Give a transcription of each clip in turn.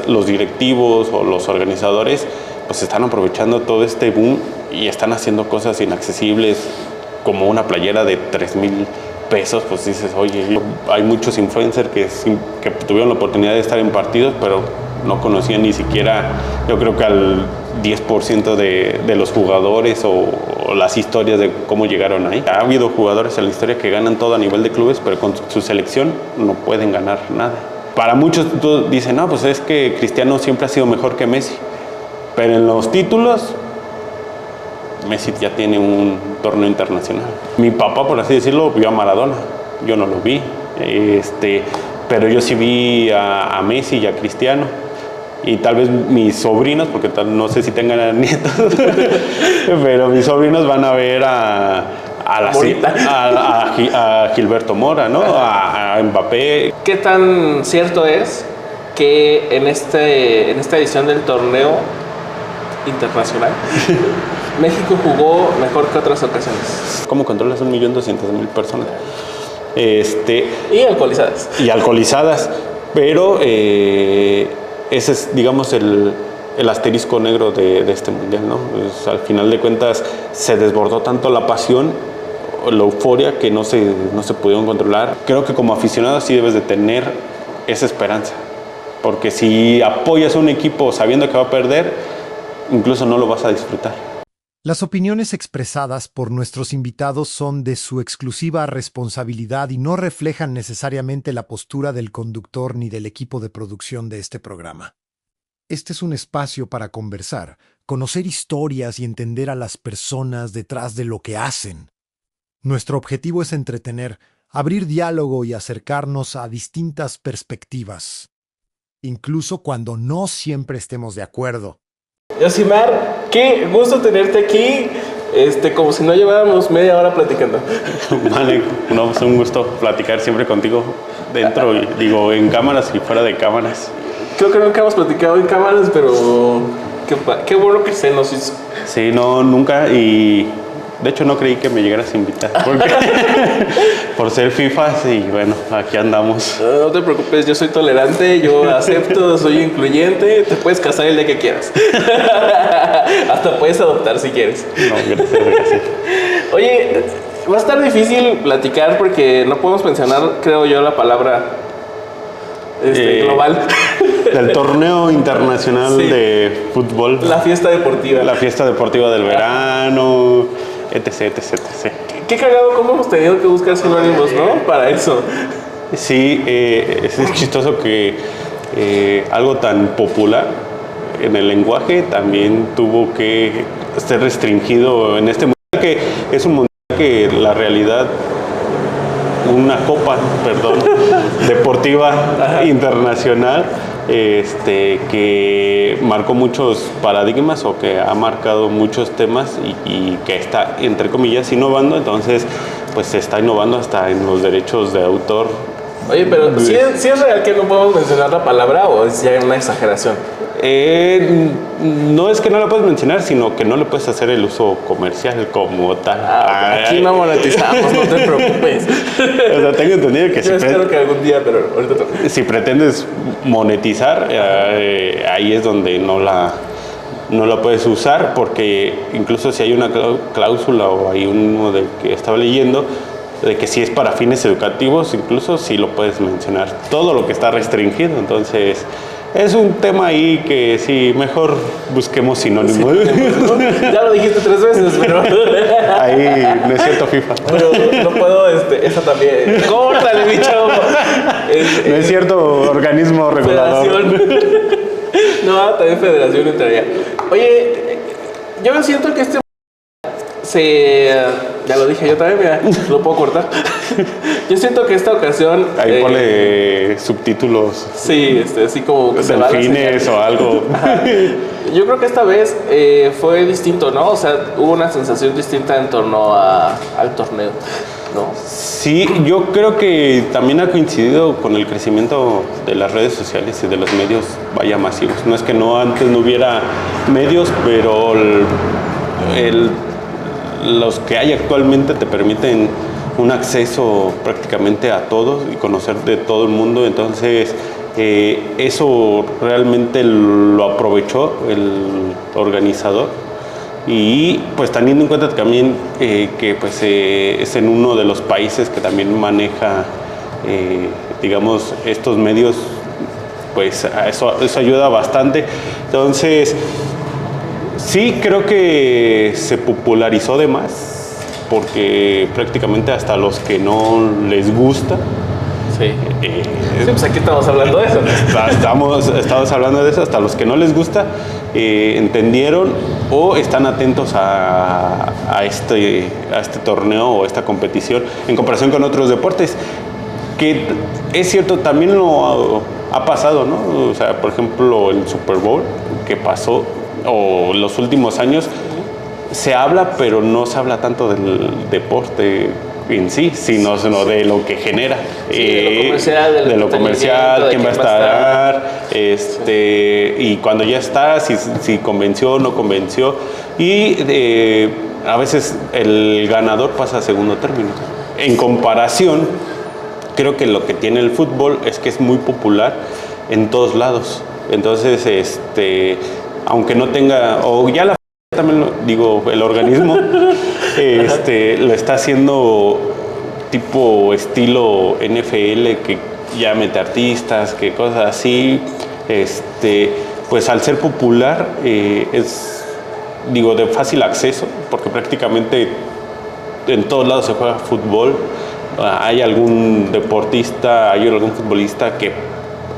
los directivos o los organizadores pues están aprovechando todo este boom y están haciendo cosas inaccesibles como una playera de 3,000 pesos, pues dices, oye, hay muchos influencers que tuvieron la oportunidad de estar en partidos, pero no conocían ni siquiera, yo creo que al 10% de los jugadores o las historias de cómo llegaron ahí. Ha habido jugadores en la historia que ganan todo a nivel de clubes, pero con su selección no pueden ganar nada. Para muchos dicen, no, pues es que Cristiano siempre ha sido mejor que Messi, pero en los títulos Messi ya tiene un torneo internacional. Mi papá, por así decirlo, vio a Maradona. Yo no lo vi. Pero yo sí vi a Messi y a Cristiano. Y tal vez mis sobrinos, porque no sé si tengan nietos, pero mis sobrinos van a ver a Gilberto Mora, ¿no? A Mbappé. ¿Qué tan cierto es que en esta edición del torneo internacional México jugó mejor que otras ocasiones? ¿Cómo controlas 1.200.000 personas? Y alcoholizadas. Y alcoholizadas, pero ese es, digamos, el asterisco negro de este mundial, ¿no? Pues, al final de cuentas se desbordó tanto la pasión, la euforia, que no se pudieron controlar. Creo que como aficionado sí debes de tener esa esperanza, porque si apoyas a un equipo sabiendo que va a perder, incluso no lo vas a disfrutar. Las opiniones expresadas por nuestros invitados son de su exclusiva responsabilidad y no reflejan necesariamente la postura del conductor ni del equipo de producción de este programa. Este es un espacio para conversar, conocer historias y entender a las personas detrás de lo que hacen. Nuestro objetivo es entretener, abrir diálogo y acercarnos a distintas perspectivas, incluso cuando no siempre estemos de acuerdo. Yosimar, qué gusto tenerte aquí, como si no lleváramos media hora platicando. Vale, no, es un gusto platicar siempre contigo, dentro, en cámaras y fuera de cámaras. Creo que nunca hemos platicado en cámaras, pero qué bueno que se nos hizo. Sí, no, nunca, y de hecho no creí que me llegaras a invitar, porque por ser FIFA, y bueno, aquí andamos. No te preocupes, yo soy tolerante, yo acepto, soy incluyente, te puedes casar el día que quieras. Hasta puedes adoptar si quieres. No, gracias. Oye, va a estar difícil platicar porque no podemos mencionar, creo yo, la palabra global. Del torneo internacional de fútbol. La fiesta deportiva. La fiesta deportiva del verano, etc. Qué cagado cómo hemos tenido que buscar sinónimos, ¿no? Para eso. Sí, es chistoso que algo tan popular en el lenguaje también tuvo que ser restringido en este mundial, que es un mundial que la realidad, una copa, deportiva internacional, que marcó muchos paradigmas o que ha marcado muchos temas y que está, entre comillas, innovando. Entonces, pues se está innovando hasta en los derechos de autor. Oye, pero ¿sí es real que no podemos mencionar la palabra o es ya una exageración? No es que no la puedes mencionar, sino que no le puedes hacer el uso comercial como tal. Aquí no monetizamos, no te preocupes. O sea, tengo entendido que yo espero que algún día, pero ahorita si pretendes monetizar, ahí es donde no la puedes usar, porque incluso si hay una cláusula o hay uno de que estaba leyendo, de que si es para fines educativos, incluso sí lo puedes mencionar, todo lo que está restringido. Entonces es un tema ahí que sí, mejor busquemos sinónimos. Sí, ya lo dijiste 3 veces, pero ahí no es cierto, FIFA. Pero no puedo, esa también. ¡Córtale, mi chavo! No es cierto, organismo regulador. Federación. No, también federación entraría. Oye, yo siento que ya lo dije yo también, mira, lo puedo cortar. Yo siento que esta ocasión... Ahí ponle subtítulos. Sí, así como que delfines o algo. Ajá. Yo creo que esta vez fue distinto, ¿no? O sea, hubo una sensación distinta en torno al torneo, ¿no? Sí, yo creo que también ha coincidido con el crecimiento de las redes sociales y de los medios masivos. No es que antes no hubiera medios, pero los que hay actualmente te permiten un acceso prácticamente a todos y conocer de todo el mundo. Entonces Eso realmente lo aprovechó el organizador. Y pues teniendo en cuenta también que pues, es en uno de los países que también maneja, digamos, estos medios, pues eso ayuda bastante. Entonces, sí creo que se popularizó de más, porque prácticamente hasta los que no les gusta. Sí. Pues aquí estamos hablando de eso, ¿no? Estamos hablando de eso, hasta los que no les gusta entendieron o están atentos a este torneo o esta competición en comparación con otros deportes, que es cierto, también lo ha pasado, ¿no? O sea, por ejemplo, el Super Bowl que pasó, o los últimos años, se habla, pero no se habla tanto del deporte en sí, sino de lo que genera, de lo comercial, quién va a estar, y cuando ya está, si convenció o no convenció, y a veces el ganador pasa a segundo término. En comparación, creo que lo que tiene el fútbol es que es muy popular en todos lados. Entonces, aunque no tenga, o ya también digo, el organismo lo está haciendo tipo estilo NFL, que ya mete artistas, que cosas así, pues al ser popular es, digo, de fácil acceso, porque prácticamente en todos lados se juega fútbol. Hay algún deportista, hay algún futbolista que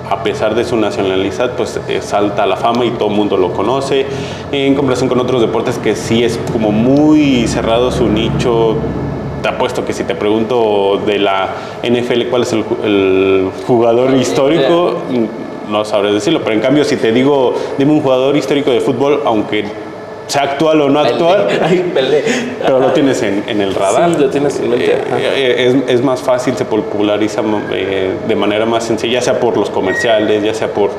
a pesar de su nacionalidad, pues salta a la fama y todo el mundo lo conoce, en comparación con otros deportes que sí es como muy cerrado su nicho. Te apuesto que si te pregunto de la NFL cuál es el jugador histórico, no sabré decirlo, pero en cambio si te digo, dime un jugador histórico de fútbol, aunque sea actual o no actual, pero lo tienes en el radar. Sí, lo tienes en mente. Es más fácil, se populariza de manera más sencilla, ya sea por los comerciales, ya sea por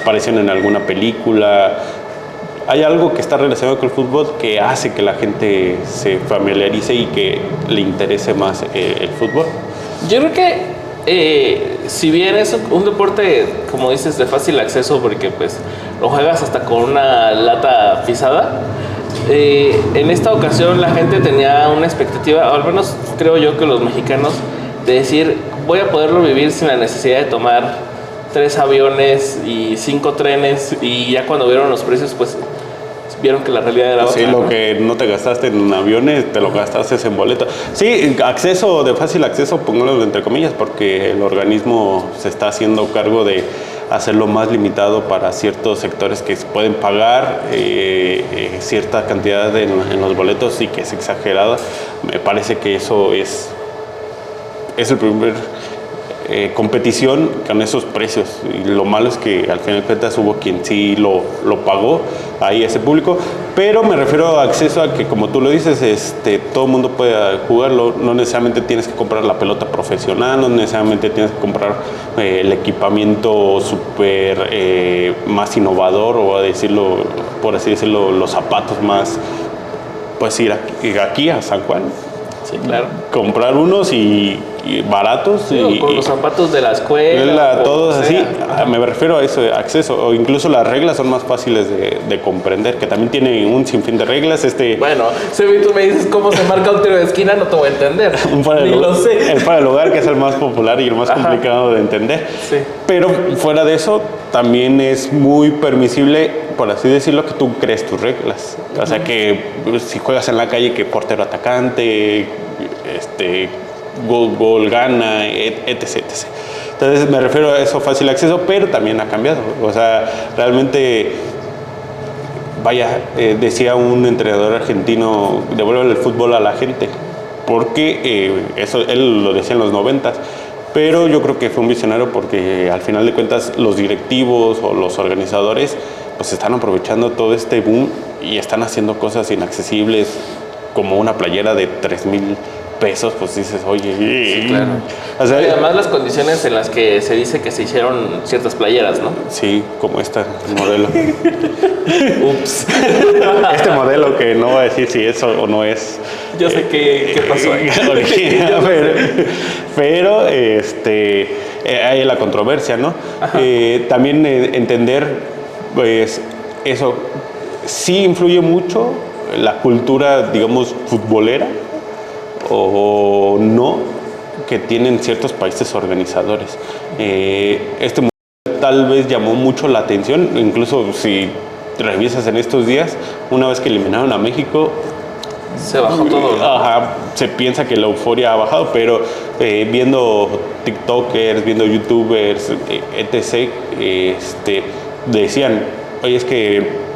aparición en alguna película. Hay algo que está relacionado con el fútbol que hace que la gente se familiarice y que le interese más el fútbol. Yo creo que si bien es un deporte, como dices, de fácil acceso, porque pues lo juegas hasta con una lata pisada, en esta ocasión la gente tenía una expectativa, o al menos creo yo que los mexicanos, de decir, voy a poderlo vivir sin la necesidad de tomar 3 aviones y 5 trenes, y ya cuando vieron los precios, pues vieron que la realidad era otra. Sí, lo que no te gastaste en aviones, te lo gastaste en boleto. Sí, acceso, de fácil acceso, pongámoslo entre comillas, porque el organismo se está haciendo cargo de hacerlo más limitado para ciertos sectores que pueden pagar cierta cantidad en los boletos y que es exagerada. Me parece que eso es el primer competición con esos precios, y lo malo es que al final de cuentas hubo quien sí lo pagó ahí, ese público, pero me refiero a acceso a que, como tú lo dices, todo el mundo puede jugarlo. No necesariamente tienes que comprar la pelota profesional, no necesariamente tienes que comprar el equipamiento súper más innovador, o decirlo, por así decirlo, los zapatos más, pues ir aquí a San Juan. Sí, claro. Comprar unos y baratos. Sí, con los zapatos de la escuela. Todos así. Me refiero a eso, acceso. O incluso las reglas son más fáciles de comprender, que también tiene un sinfín de reglas. Bueno, si tú me dices cómo se marca un tiro de esquina, no te voy a entender. Lo sé. El fuera de lugar, que es el más popular y el más complicado de entender. Sí. Pero fuera de eso, también es muy permisible, por así decirlo, que tú crees tus reglas. O sea, que si juegas en la calle, que portero atacante, gol gana, etc. Entonces me refiero a eso, fácil acceso, pero también ha cambiado. O sea, realmente, decía un entrenador argentino, devuelve el fútbol a la gente, porque eso él lo decía en los 90s. Pero yo creo que fue un visionario, porque al final de cuentas los directivos o los organizadores pues están aprovechando todo este boom y están haciendo cosas inaccesibles, como una playera de 3,000 pesos, pues dices, oye. Sí, claro. O sea, y además las condiciones en las que se dice que se hicieron ciertas playeras, ¿no? Sí, como este modelo. Ups. Este modelo que no voy a decir si es o no es. Yo sé qué pasó ahí. Original, pero hay la controversia, ¿no? También entender, pues, eso sí influye mucho la cultura, digamos, futbolera o no, que tienen ciertos países organizadores. Este modelo tal vez llamó mucho la atención, incluso si revisas en estos días, una vez que eliminaron a México, se bajó todo, ¿no? Ajá, se piensa que la euforia ha bajado, pero viendo TikTokers, viendo YouTubers, etc., decían, oye, es que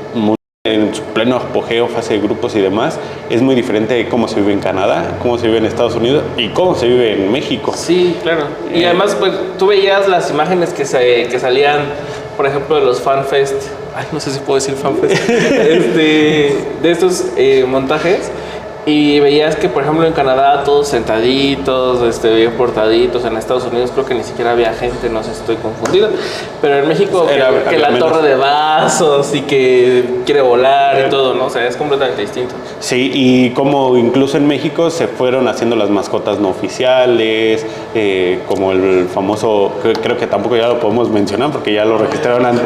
en su pleno apogeo, fase de grupos y demás, es muy diferente de cómo se vive en Canadá, cómo se vive en Estados Unidos y cómo se vive en México. Sí, claro. Y además, pues, tú veías las imágenes que salían, por ejemplo, de los FanFest. Ay, no sé si puedo decir FanFest. de estos montajes. Y veías que, por ejemplo, en Canadá todos sentaditos, bien portaditos. En Estados Unidos creo que ni siquiera había gente, no sé si estoy confundido. Pero en México que la menos. Torre de vasos y que quiere volar y todo, ¿no? O sea, es completamente distinto. Sí, y como incluso en México se fueron haciendo las mascotas no oficiales, como el famoso, creo que tampoco ya lo podemos mencionar porque ya lo registraron antes.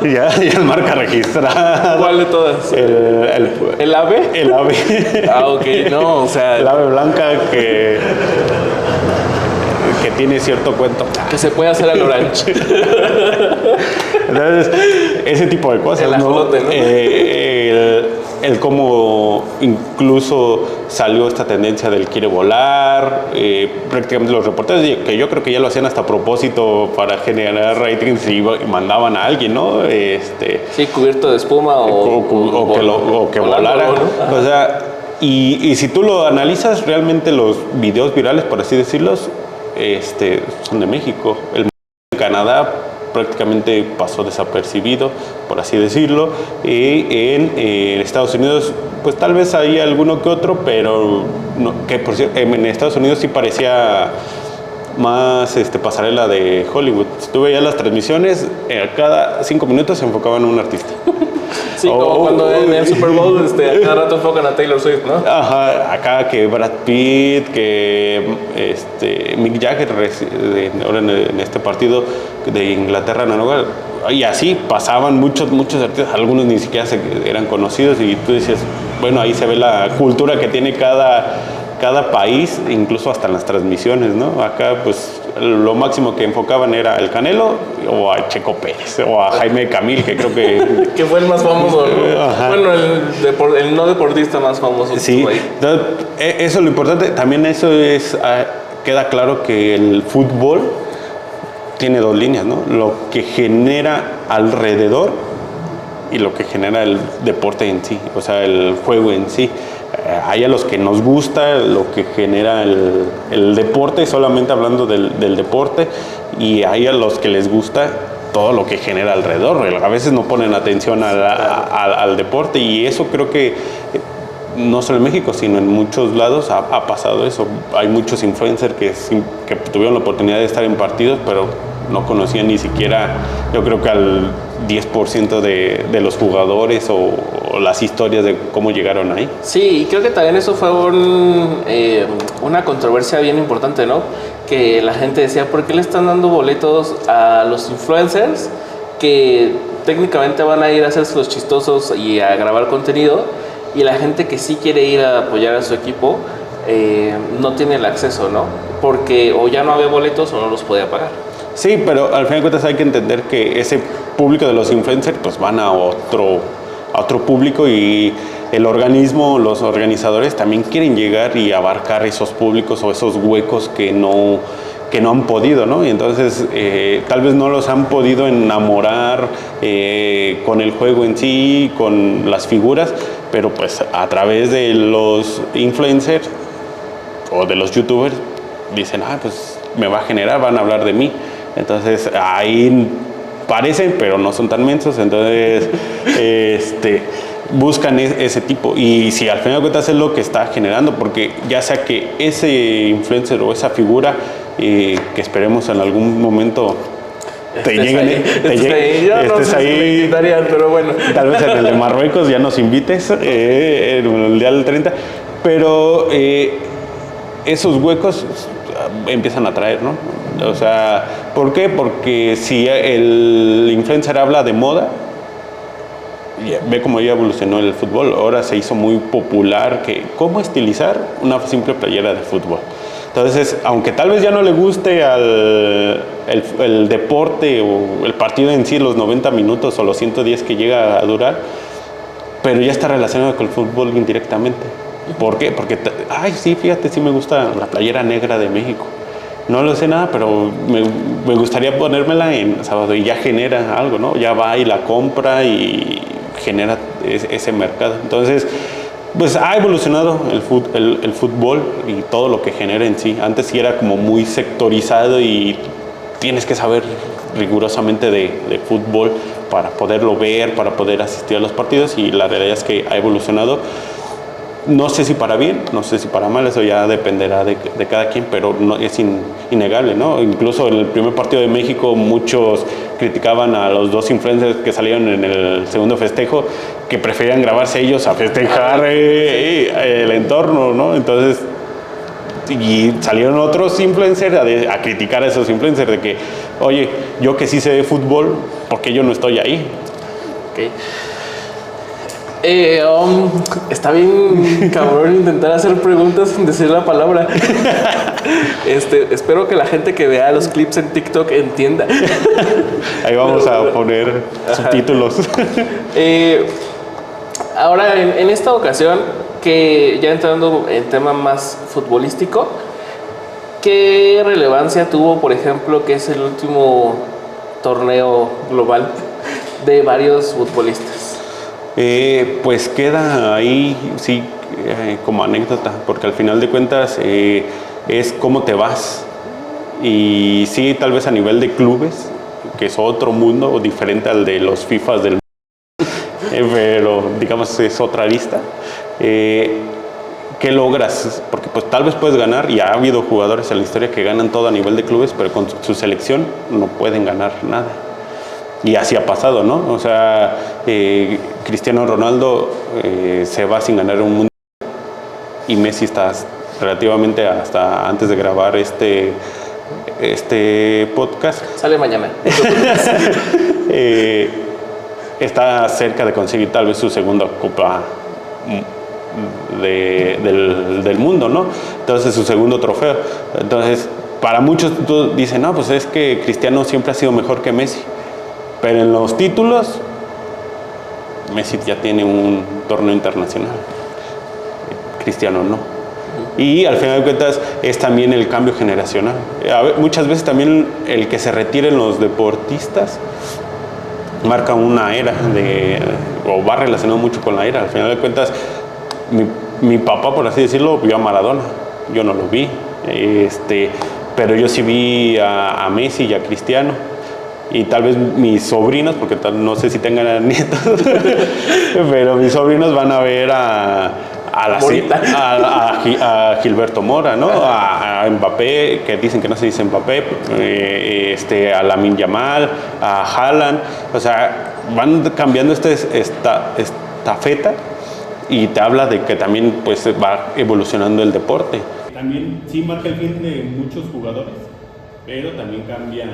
Ya es marca registrada. ¿Cuál de todas? ¿El ave? El ave. Ah, ok, no, o sea... El ave blanca que tiene cierto cuento. Que se puede hacer al orange. Entonces, ese tipo de cosas, el ajolote, ¿no? El cómo incluso salió esta tendencia del quiere volar, prácticamente los reporteros, que yo creo que ya lo hacían hasta a propósito para generar ratings y mandaban a alguien, ¿no? Sí, cubierto de espuma o que volara. ¿No? O sea, y si tú lo analizas, realmente los videos virales, por así decirlos, son de México. El de Canadá prácticamente pasó desapercibido, por así decirlo, y en Estados Unidos pues tal vez hay alguno que otro, pero no, que por cierto, en Estados Unidos sí parecía más pasarela de Hollywood. Si tú veías las transmisiones, cada 5 minutos se enfocaban en un artista. Sí, como cuando en el Super Bowl a cada rato enfocan a Taylor Swift, ¿no? Ajá, acá que Brad Pitt, que Mick Jagger ahora en este partido de Inglaterra, Noruega, y así pasaban muchos artistas, algunos ni siquiera eran conocidos y tú dices, bueno, ahí se ve la cultura que tiene cada país, incluso hasta en las transmisiones, ¿no? Acá, pues, lo máximo que enfocaban era el Canelo o a Checo Pérez o a Jaime Camil, que creo que... que fue el más famoso, ¿no? Bueno, el no deportista más famoso. Sí, entonces, eso es lo importante. También eso queda claro que el fútbol tiene dos líneas, ¿no? Lo que genera alrededor y lo que genera el deporte en sí, o sea, el juego en sí. Hay a los que nos gusta lo que genera el deporte, solamente hablando del deporte, y hay a los que les gusta todo lo que genera alrededor. A veces no ponen atención al deporte, y eso creo que no solo en México, sino en muchos lados ha pasado eso. Hay muchos influencers que tuvieron la oportunidad de estar en partidos, pero no conocían ni siquiera, yo creo que al 10% de los jugadores o las historias de cómo llegaron ahí. Sí, y creo que también eso fue una controversia bien importante, ¿no? Que la gente decía, ¿por qué le están dando boletos a los influencers que técnicamente van a ir a hacerse los chistosos y a grabar contenido? Y la gente que sí quiere ir a apoyar a su equipo no tiene el acceso, ¿no? Porque o ya no había boletos o no los podía pagar. Sí, pero al final de cuentas hay que entender que ese público de los influencers pues van a otro público, y el organismo, los organizadores también quieren llegar y abarcar esos públicos o esos huecos que no han podido, ¿no? Y entonces tal vez no los han podido enamorar con el juego en sí, con las figuras, pero pues a través de los influencers o de los youtubers dicen, pues me va a generar, van a hablar de mí. Entonces ahí parecen, pero no son tan mensos, entonces buscan ese tipo. Y si al final de cuentas es lo que está generando, porque ya sea que ese influencer o esa figura que esperemos en algún momento estés ahí, pero bueno. tal vez en el de Marruecos ya nos invites, en el Mundial del 30, pero esos huecos empiezan a traer, ¿no? O sea, ¿por qué? Porque si el influencer habla de moda, ve cómo ya evolucionó el fútbol. Ahora se hizo muy popular que cómo estilizar una simple playera de fútbol. Entonces, aunque tal vez ya no le guste el deporte o el partido en sí, los 90 minutos o los 110 que llega a durar, pero ya está relacionado con el fútbol indirectamente. ¿Por qué? Porque, sí, fíjate, sí me gusta la playera negra de México. No lo sé nada, pero me gustaría ponérmela en sábado y ya genera algo, ¿no? Ya va y la compra y genera ese mercado. Entonces, pues ha evolucionado el fútbol y todo lo que genera en sí. Antes sí era como muy sectorizado y tienes que saber rigurosamente de fútbol para poderlo ver, para poder asistir a los partidos, y la realidad es que ha evolucionado. No sé si para bien, no sé si para mal, eso ya dependerá de cada quien, pero no, es innegable, ¿no? Incluso en el primer partido de México muchos criticaban a los dos influencers que salieron en el segundo festejo, que preferían grabarse ellos a festejar el entorno, ¿no? Entonces, y salieron otros influencers a criticar a esos influencers de que, oye, yo que sí sé de fútbol, ¿por qué yo no estoy ahí? Okay. Está bien cabrón intentar hacer preguntas sin decir la palabra. Espero que la gente que vea los clips en TikTok entienda. Ahí vamos a poner subtítulos. Ahora, en esta ocasión, que ya entrando en tema más futbolístico, ¿qué relevancia tuvo, por ejemplo, que es el último torneo global de varios futbolistas? Pues queda ahí, sí, como anécdota, porque al final de cuentas es cómo te vas. Y sí, tal vez a nivel de clubes, que es otro mundo diferente al de los FIFAs del mundo, pero digamos es otra lista. ¿Qué logras? Porque pues tal vez puedes ganar, y ha habido jugadores en la historia que ganan todo a nivel de clubes, pero con su selección no pueden ganar nada. Y así ha pasado, ¿no? O sea, Cristiano Ronaldo se va sin ganar un mundial, y Messi está relativamente hasta antes de grabar este podcast. Sale mañana. Está cerca de conseguir tal vez su segunda copa del mundo, ¿no? Entonces, su segundo trofeo. Entonces, para muchos dicen, no, pues es que Cristiano siempre ha sido mejor que Messi. Pero en los títulos, Messi ya tiene un torneo internacional. Cristiano no. Y al final de cuentas es también el cambio generacional. Muchas veces también el que se retiren los deportistas marca una era o va relacionado mucho con la era. Al final de cuentas, mi papá, por así decirlo, vio a Maradona. Yo no lo vi. Pero yo sí vi a Messi y a Cristiano. Y tal vez mis sobrinos, porque no sé si tengan nietos, pero mis sobrinos van a ver a Gilberto Mora, ¿no? A Mbappé, que dicen que no se dice Mbappé, a Lamine Yamal, a Haaland. O sea, van cambiando esta estafeta, y te habla de que también pues va evolucionando el deporte. También sí marca el fin de muchos jugadores, pero también cambia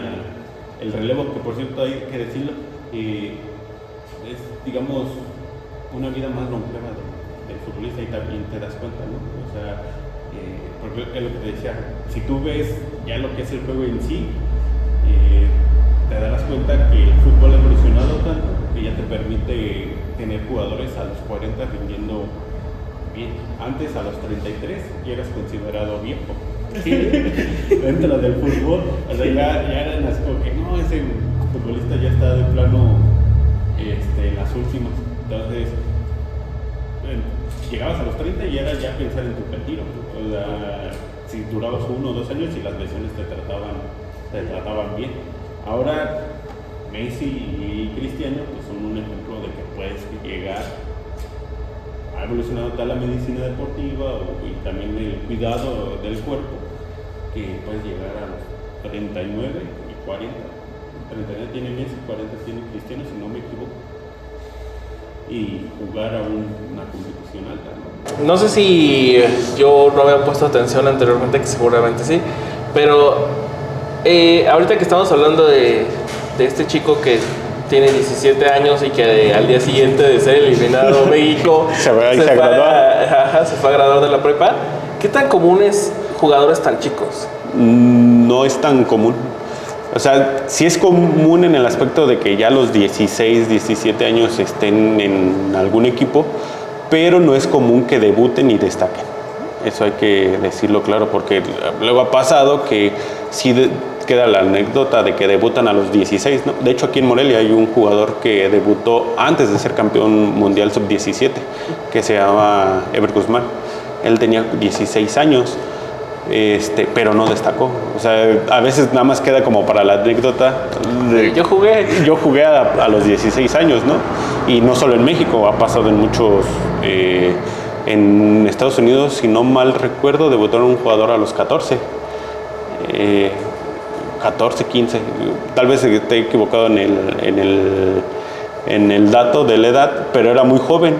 el relevo, que por cierto hay que decirlo, es, digamos, una vida más longeva del futbolista, y también te das cuenta, ¿no? O sea, porque es lo que te decía, si tú ves ya lo que es el juego en sí, te darás cuenta que el fútbol ha evolucionado tanto que ya te permite tener jugadores a los 40 rindiendo bien. Antes, a los 33 ya eras considerado viejo. Sí, dentro del fútbol, o sea, ya eran así como que no, ese futbolista ya está de plano en las últimas. Entonces, llegabas a los 30 y era ya pensar en tu retiro. O sea, si durabas 1 o 2 años y las lesiones te trataban bien. Ahora Messi y Cristiano pues son un ejemplo de que puedes llegar. Ha evolucionado tal la medicina deportiva y también el cuidado del cuerpo que puedes llegar a los 39 y 40. 39 tiene Messi, 40 tiene Cristiano, si no me equivoco. Y jugar a una competición alta, ¿no? No sé si yo no había puesto atención anteriormente, que seguramente sí, pero ahorita que estamos hablando de este chico que tiene 17 años y que al día siguiente de ser eliminado México se fue a graduar de la prepa, ¿qué tan común es jugadores tan chicos? No es tan común. O sea, sí es común en el aspecto de que ya a los 16, 17 años estén en algún equipo, pero no es común que debuten y destaquen. Eso hay que decirlo claro, porque luego ha pasado que sí queda la anécdota de que debutan a los 16, ¿no? De hecho, aquí en Morelia hay un jugador que debutó antes de ser campeón mundial sub-17, que se llama Ever Guzmán. Él tenía 16 años. Pero no destacó. O sea, a veces nada más queda como para la anécdota. Yo jugué a los 16 años, ¿no? Y no solo en México, ha pasado en muchos... en Estados Unidos, si no mal recuerdo, debutaron un jugador a los 14. 14, 15. Tal vez esté equivocado en el dato de la edad, pero era muy joven.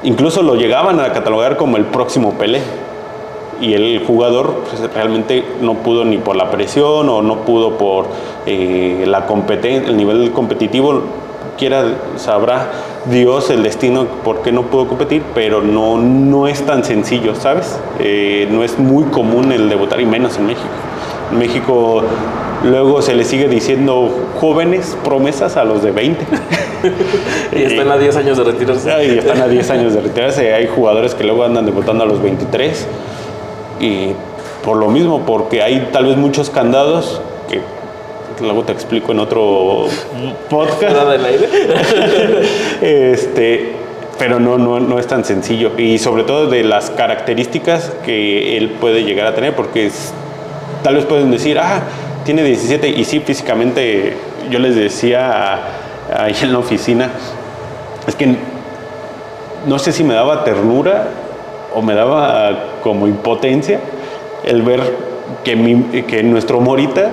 Incluso lo llegaban a catalogar como el próximo Pelé. Y el jugador pues, realmente no pudo ni por la presión o no pudo por la competencia, el nivel competitivo. Sabrá Dios el destino por qué no pudo competir, pero no es tan sencillo, ¿sabes? No es muy común el debutar, y menos en México. En México luego se le sigue diciendo jóvenes promesas a los de 20. Y están a 10 años de retirarse. Y están a 10 años de retirarse. Hay jugadores que luego andan debutando a los 23. Y por lo mismo, porque hay tal vez muchos candados que luego te explico en otro podcast. Del aire. Pero no es tan sencillo. Y sobre todo de las características que él puede llegar a tener, porque tal vez pueden decir, tiene 17, y sí, físicamente, yo les decía ahí en la oficina, es que no sé si me daba ternura o me daba como impotencia el ver que nuestro Morita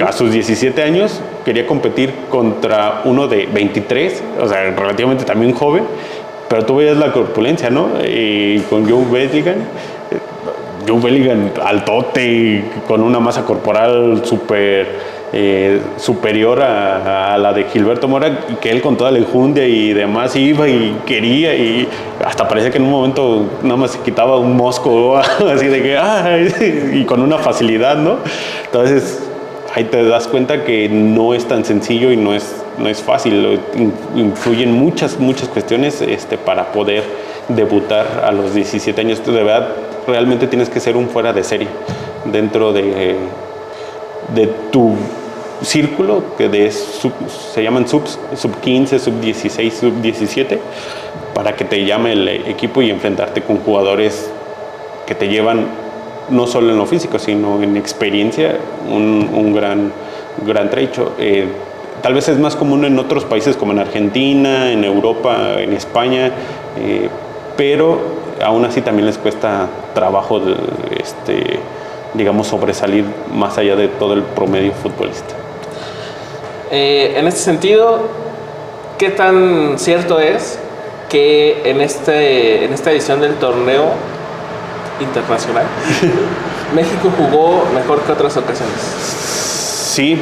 a sus 17 años quería competir contra uno de 23, o sea, relativamente también joven, pero tú veías la corpulencia, ¿no? Y con Joe Bellingham altote, con una masa corporal superior a la de Gilberto Mora, y que él con toda la enjundia y demás iba y quería, y hasta parecía que en un momento nada más se quitaba un mosco así de que y con una facilidad, ¿no? Entonces ahí te das cuenta que no es tan sencillo y no es fácil. Influyen muchas cuestiones para poder debutar a los 17 años. De verdad, realmente tienes que ser un fuera de serie dentro de tu círculo, que se llaman sub 15, sub 16, sub 17, para que te llame el equipo y enfrentarte con jugadores que te llevan no solo en lo físico, sino en experiencia, un gran trecho. Tal vez es más común en otros países como en Argentina, en Europa, en España, pero aún así también les cuesta trabajo digamos, sobresalir más allá de todo el promedio futbolista. En este sentido, ¿qué tan cierto es que en esta edición del torneo internacional México jugó mejor que otras ocasiones? Sí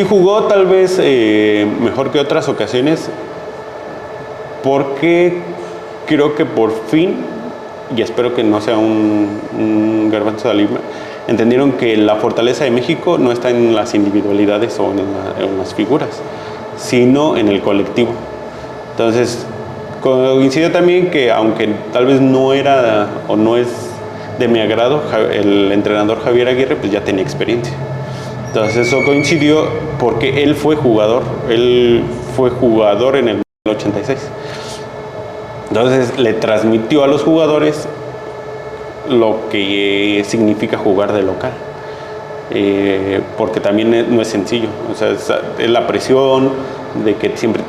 jugó tal vez mejor que otras ocasiones, porque creo que por fin, y espero que no sea un garbanzo de lima, entendieron que la fortaleza de México no está en las individualidades o en las figuras, sino en el colectivo. Entonces, coincidió también que, aunque tal vez no era o no es de mi agrado, el entrenador Javier Aguirre pues ya tenía experiencia. Entonces eso coincidió porque él fue jugador en el 86. Entonces le transmitió a los jugadores lo que significa jugar de local. porque también no es sencillo. O sea, es la presión de que siempre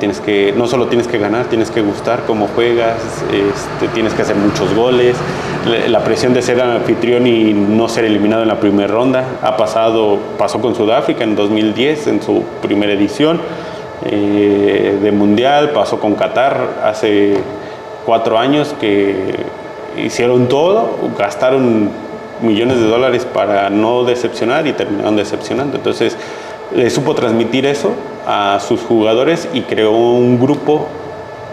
no solo tienes que ganar, tienes que gustar cómo juegas, tienes que hacer muchos goles, la presión de ser anfitrión y no ser eliminado en la primera ronda. Pasó con Sudáfrica en 2010, en su primera edición de Mundial, pasó con Qatar hace 4 años, que hicieron todo, gastaron millones de dólares para no decepcionar y terminaron decepcionando. Entonces le supo transmitir eso a sus jugadores y creó un grupo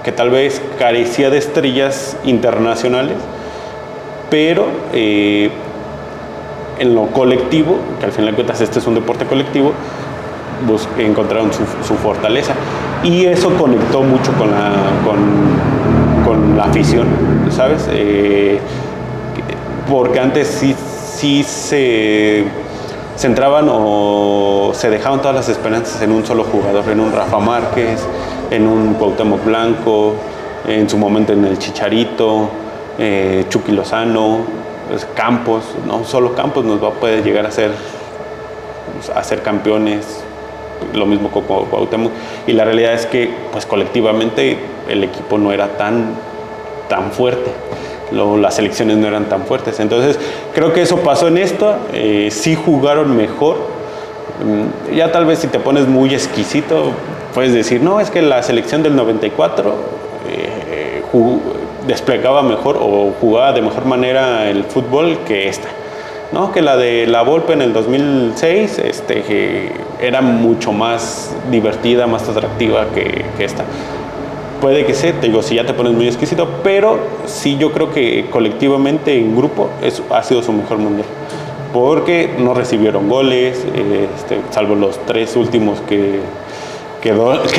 que tal vez carecía de estrellas internacionales, pero en lo colectivo, que al final de cuentas este es un deporte colectivo, encontraron su fortaleza, y eso conectó mucho con la afición, ¿sabes? Porque antes sí se centraban o se dejaban todas las esperanzas en un solo jugador, en un Rafa Márquez, en un Cuauhtémoc Blanco, en su momento en el Chicharito, Chucky Lozano, Campos. No solo Campos nos va a poder llegar a ser campeones, lo mismo con Cuauhtémoc. Y la realidad es que pues colectivamente el equipo no era tan fuerte. Las selecciones no eran tan fuertes. Entonces creo que eso pasó en esto. Sí jugaron mejor. Ya tal vez si te pones muy exquisito puedes decir, no, es que la selección del 94 desplegaba mejor o jugaba de mejor manera el fútbol que esta, ¿no? Que la de la Volpe en el 2006 era mucho más divertida, más atractiva que esta. Puede que sea, te digo, si ya te pones muy exquisito, pero sí, yo creo que colectivamente en grupo ha sido su mejor mundial, porque no recibieron goles, salvo los 3 últimos que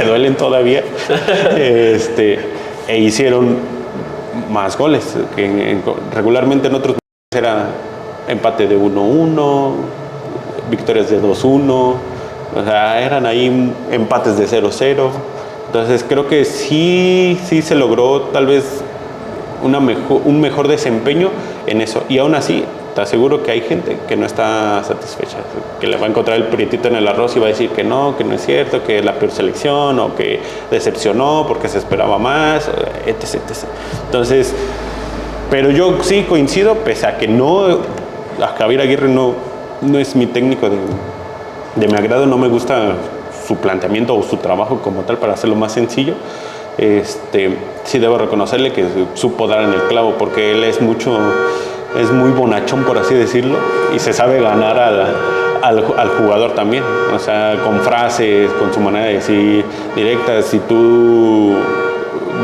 duelen todavía, e hicieron más goles, que regularmente en otros era empate de 1-1, victorias de 2-1, o sea, eran ahí empates de 0-0. Entonces creo que sí se logró tal vez un mejor desempeño en eso. Y aún así, te aseguro que hay gente que no está satisfecha, que le va a encontrar el prietito en el arroz y va a decir que no es cierto, que es la peor selección, o que decepcionó porque se esperaba más, etc. Entonces, pero yo sí coincido, pese a que a Javier Aguirre no es mi técnico de mi agrado, no me gusta su planteamiento o su trabajo como tal, para hacerlo más sencillo. Sí debo reconocerle que supo dar en el clavo, porque él es muy bonachón, por así decirlo, y se sabe ganar al jugador también, o sea, con frases, con su manera de decir directas. Si tú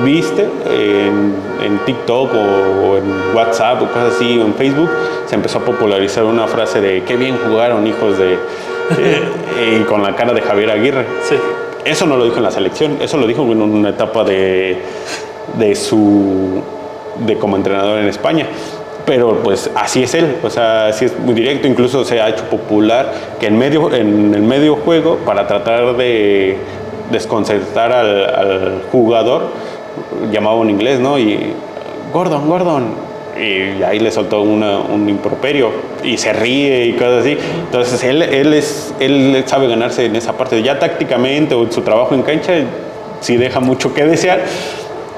viste en TikTok o en WhatsApp o cosas así, o en Facebook, se empezó a popularizar una frase de qué bien jugaron, hijos de... y con la cara de Javier Aguirre. Sí. Eso no lo dijo en la selección, eso lo dijo en una etapa de como entrenador en España. Pero pues así es él, o sea, así es muy directo. Incluso se ha hecho popular que en el medio juego, para tratar de desconcertar al jugador, llamaba en inglés, ¿no? Y Gordon. Y ahí le soltó un improperio y se ríe y cosas así. Entonces él sabe ganarse en esa parte. Ya tácticamente, o en su trabajo en cancha, sí deja mucho que desear,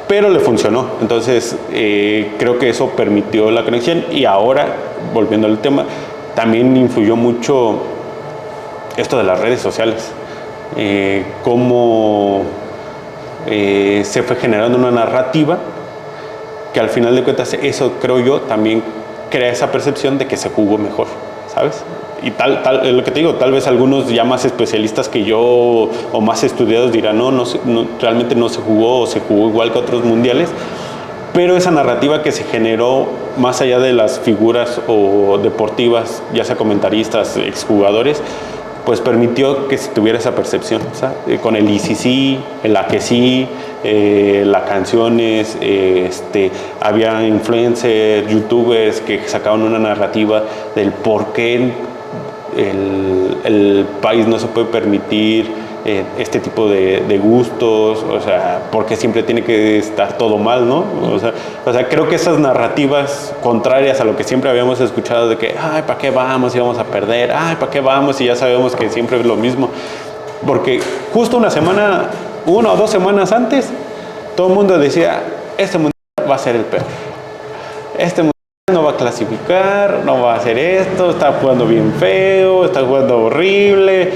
pero le funcionó. Entonces creo que eso permitió la conexión. Y ahora, volviendo al tema, también influyó mucho esto de las redes sociales, cómo se fue generando una narrativa que al final de cuentas, eso creo yo también crea esa percepción de que se jugó mejor, ¿sabes? Y tal es lo que te digo, tal vez algunos ya más especialistas que yo o más estudiados dirán, no, realmente no se jugó, o se jugó igual que otros mundiales, pero esa narrativa que se generó más allá de las figuras o deportivas, ya sea comentaristas, exjugadores, pues permitió que se tuviera esa percepción, ¿sabes? Con el y sí, el a que sí, las canciones, había influencers, youtubers que sacaban una narrativa del por qué el país no se puede permitir este tipo de gustos, o sea, porque siempre tiene que estar todo mal, ¿no? O sea, creo que esas narrativas contrarias a lo que siempre habíamos escuchado de que, ay, ¿para qué vamos? Y vamos a perder, ay, ¿para qué vamos? Y ya sabemos que siempre es lo mismo. Porque justo una o 2 semanas antes, todo el mundo decía, este mundial va a ser el peor. Este mundial no va a clasificar, no va a hacer esto, está jugando bien feo, está jugando horrible,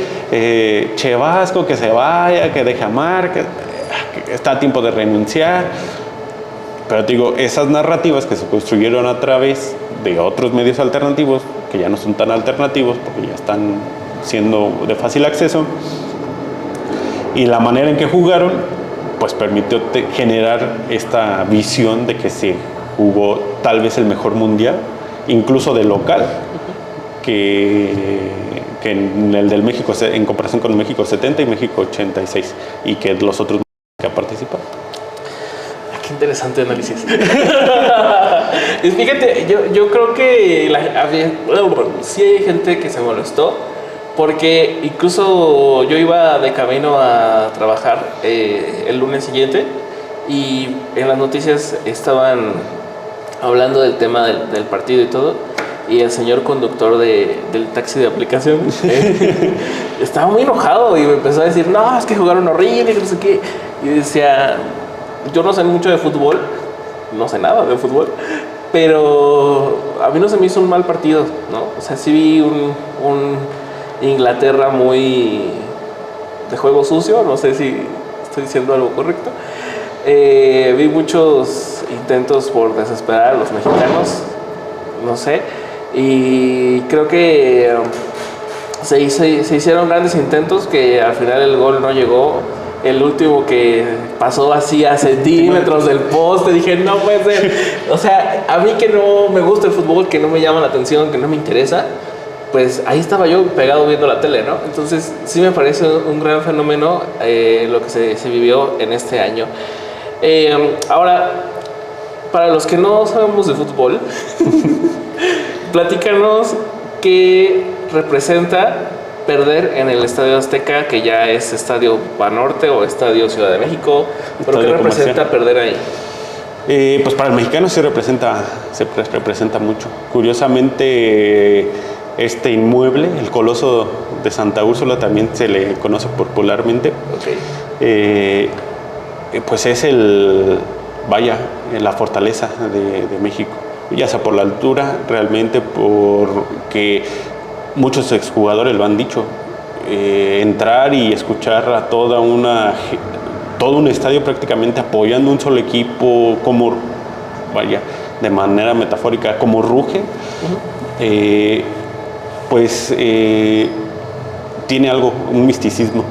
Che Vasco, que se vaya, que deje a Mar, que está a tiempo de renunciar. Pero digo, esas narrativas que se construyeron a través de otros medios alternativos, que ya no son tan alternativos porque ya están siendo de fácil acceso, y la manera en que jugaron, pues permitió generar esta visión de que se jugó tal vez el mejor mundial, incluso de local, que en el del México, en comparación con México 70 y México 86, y que los otros que han participado. Qué interesante análisis. Fíjate, yo creo que sí hay gente que se molestó, porque incluso yo iba de camino a trabajar el lunes siguiente y en las noticias estaban hablando del tema del partido y todo, y el señor conductor del taxi de aplicación estaba muy enojado y me empezó a decir, no, es que jugaron horrible, no sé qué. Y decía, yo no sé mucho de fútbol, no sé nada de fútbol, pero a mí no se me hizo un mal partido, ¿no? O sea, sí vi un Inglaterra muy de juego sucio, no sé si estoy diciendo algo correcto. Vi muchos intentos por desesperar a los mexicanos, no sé, y creo que se hicieron grandes intentos que al final el gol no llegó. El último que pasó así a centímetros del poste, dije, no puede ser. O sea, a mí que no me gusta el fútbol, que no me llama la atención, que no me interesa, pues ahí estaba yo pegado viendo la tele, ¿no? Entonces sí me parece un gran fenómeno lo que se vivió en este año. Ahora, para los que no sabemos de fútbol, platícanos qué representa perder en el Estadio Azteca, que ya es Estadio Banorte o Estadio Ciudad de México, pero ¿qué representa perder ahí? Pues para el mexicano se representa mucho. Curiosamente, este inmueble, el Coloso de Santa Úrsula, también se le conoce popularmente. Okay. Pues es la fortaleza de México, ya sea por la altura, realmente porque muchos exjugadores lo han dicho, entrar y escuchar a todo un estadio prácticamente apoyando un solo equipo, como, de manera metafórica, como ruge, pues tiene algo, un misticismo.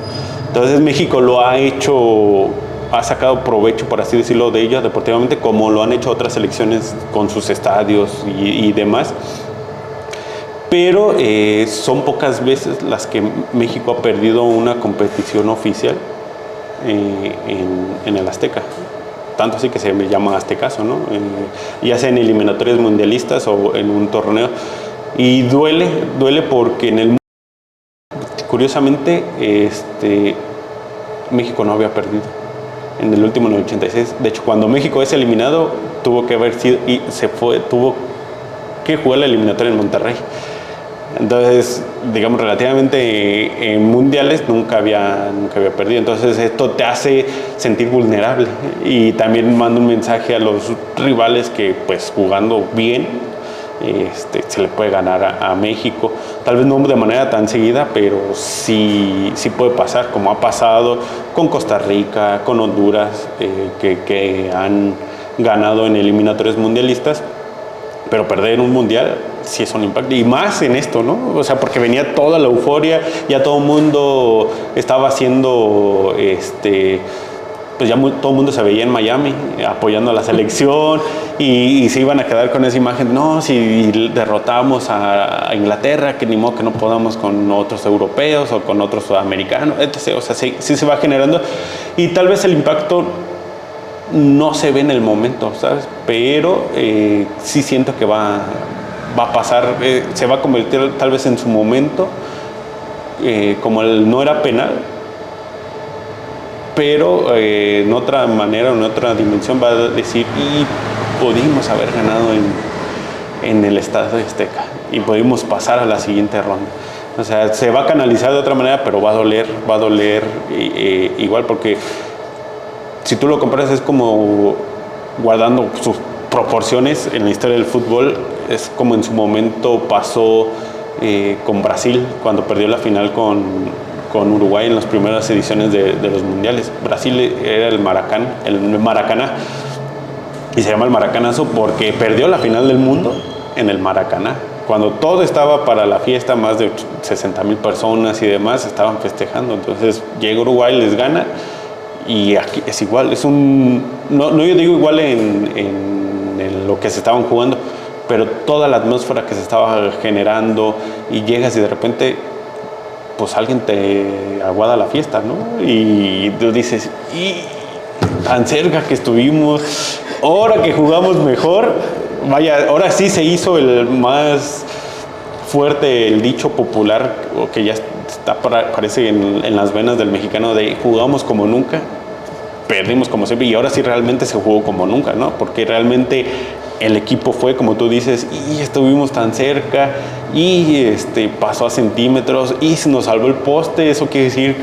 Entonces México lo ha hecho, ha sacado provecho, por así decirlo, de ello deportivamente, como lo han hecho otras selecciones con sus estadios y demás. Pero son pocas veces las que México ha perdido una competición oficial en el Azteca. Tanto así que se me llama Aztecaso, ¿no? Ya sea en eliminatorias mundialistas o en un torneo. Y duele porque curiosamente, México no había perdido en el último, en el 86. De hecho, cuando México es eliminado, tuvo que jugar la eliminatoria en Monterrey. Entonces, digamos, relativamente en mundiales nunca había perdido. Entonces, esto te hace sentir vulnerable y también manda un mensaje a los rivales que, pues, jugando bien, se le puede ganar a México. Tal vez no de manera tan seguida, pero sí puede pasar, como ha pasado con Costa Rica, con Honduras, que han ganado en eliminatorias mundialistas. Pero perder un mundial sí es un impacto, y más en esto, ¿no? O sea, porque venía toda la euforia, ya todo el mundo estaba haciendo, pues ya todo el mundo se veía en Miami apoyando a la selección y se iban a quedar con esa imagen, no, si derrotamos a Inglaterra, que ni modo que no podamos con otros europeos o con otros sudamericanos, etc. O sea, sí se va generando, y tal vez el impacto no se ve en el momento, ¿sabes? Pero sí siento que va a pasar, se va a convertir tal vez en su momento, como no era penal, pero en otra manera, en otra dimensión va a decir, y pudimos haber ganado en el Estadio Azteca y pudimos pasar a la siguiente ronda. O sea, se va a canalizar de otra manera, pero va a doler igual, porque si tú lo comparas es como guardando sus proporciones en la historia del fútbol, es como en su momento pasó con Brasil cuando perdió la final con Uruguay en las primeras ediciones de los mundiales. Brasil era el Maracaná, y se llama el Maracanazo porque perdió la final del mundo en el Maracaná. Cuando todo estaba para la fiesta, más de 60,000 personas y demás estaban festejando. Entonces llega Uruguay, les gana, y aquí es igual. No yo digo igual en lo que se estaban jugando, pero toda la atmósfera que se estaba generando, y llegas y de repente pues alguien te aguada la fiesta, ¿no? Y tú dices, y tan cerca que estuvimos, ahora que jugamos mejor, vaya, ahora sí se hizo el más fuerte el dicho popular, o que ya está, parece en las venas del mexicano, de jugamos como nunca, perdimos como siempre, y ahora sí realmente se jugó como nunca, ¿no? Porque realmente el equipo fue, como tú dices, y estuvimos tan cerca, y pasó a centímetros, y nos salvó el poste. Eso quiere decir